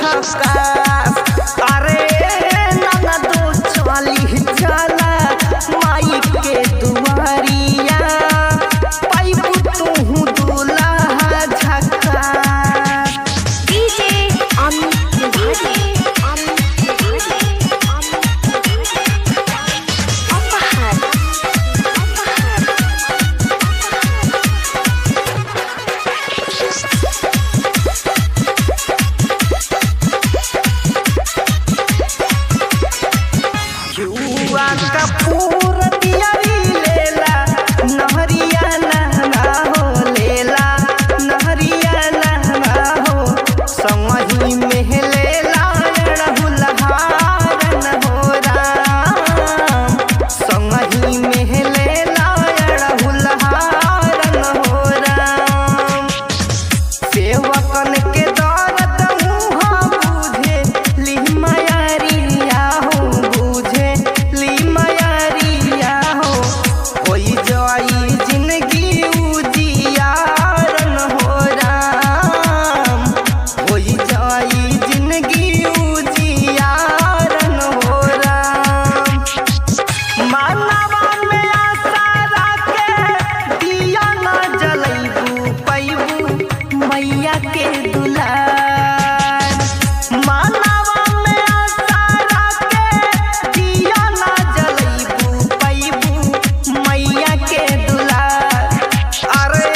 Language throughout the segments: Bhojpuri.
झकास। अरे ननदो चली चला माई के दुआरिया पाइबू तू दूल्हा झकास। डीजे अमित जुआ कपूर दियारी लेला नहरिया नहना हो लेला नहरिया नहना हो समही में लेला रहुलहारन हो राम समही में लेला रहुलहारन हो राम। सेवकन के दर्द मुहा बुझे ली मयारिया हो बुझे ली मयारिया हो होई जाई जिंदगी उजियारन हो राम होई जाई जिंदगी उजियारन हो राम। मानवा में आशा राखे दिया ना जलैबू पैबू मैया के दुलार। मानवा में आशा राखे दिया ना जलैबू पैबू मैया के दुलार। अरे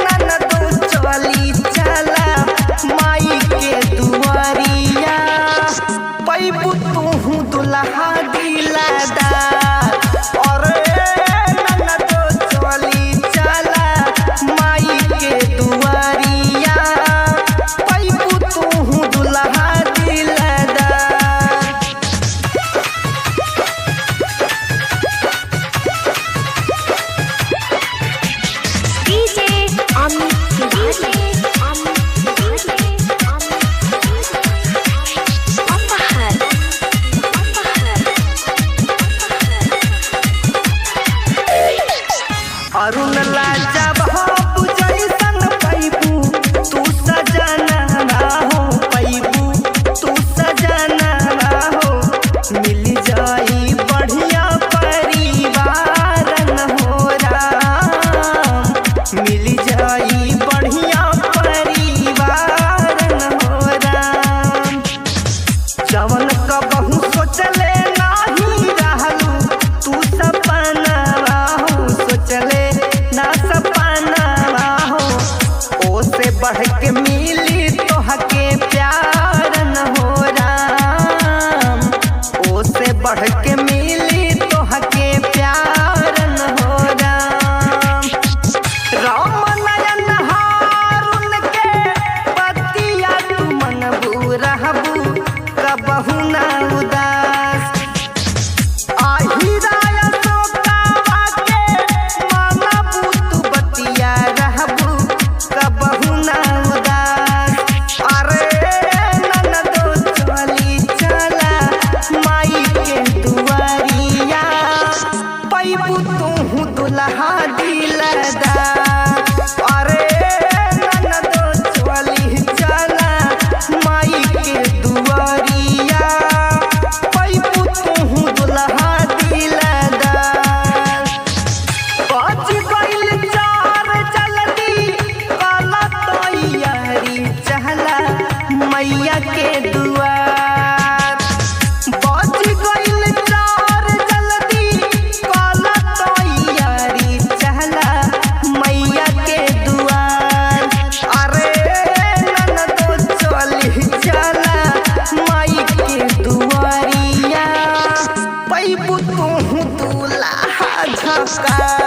ननदो चली चला माई के दुआरिया पैबू तू दुल्हा दिलदार। अरे ननदो चली चला माई के दुआरिया पैबू तू दुल्हा दिलदार। डीजे अमित अरुण लाजा बाबू जैसन पैबू तू सजना हो पैबू तू सजना हो मिल जाई बढ़िया परिवारन हो राम मिल जाई बढ़िया परिवारन हो राम। जवन कबहू सोचले नाही रहलू तू सपना हो सोचले ना सपना हो ओसे बढ़ के मिली तोहके प्यार न हो राम ओसे बढ़ के मिली तोहके प्यार न हो राम। राम नयन हारुन के पतिया तू मनबू रहबू कबहू ना उदास। आहिराया सोकावा के मनबू तू बतिया रहबू कबहू ना उदास। अरे ननदो चली चला माई के दुआरिया पैबू तू दुल्हा दिलदार। अरे ननदो चली चला माई के दुआरिया पैबू तू दुल्हा दिलदार। बज गइल चार जल्दी काला तैयारी चहला मैया के दुआर। बज गइल चार जल्दी काला तैयारी चहला मैया के दुआर। अरे ननदो चली चला माई के दुआरिया पैबू तू दूल्हा झकास।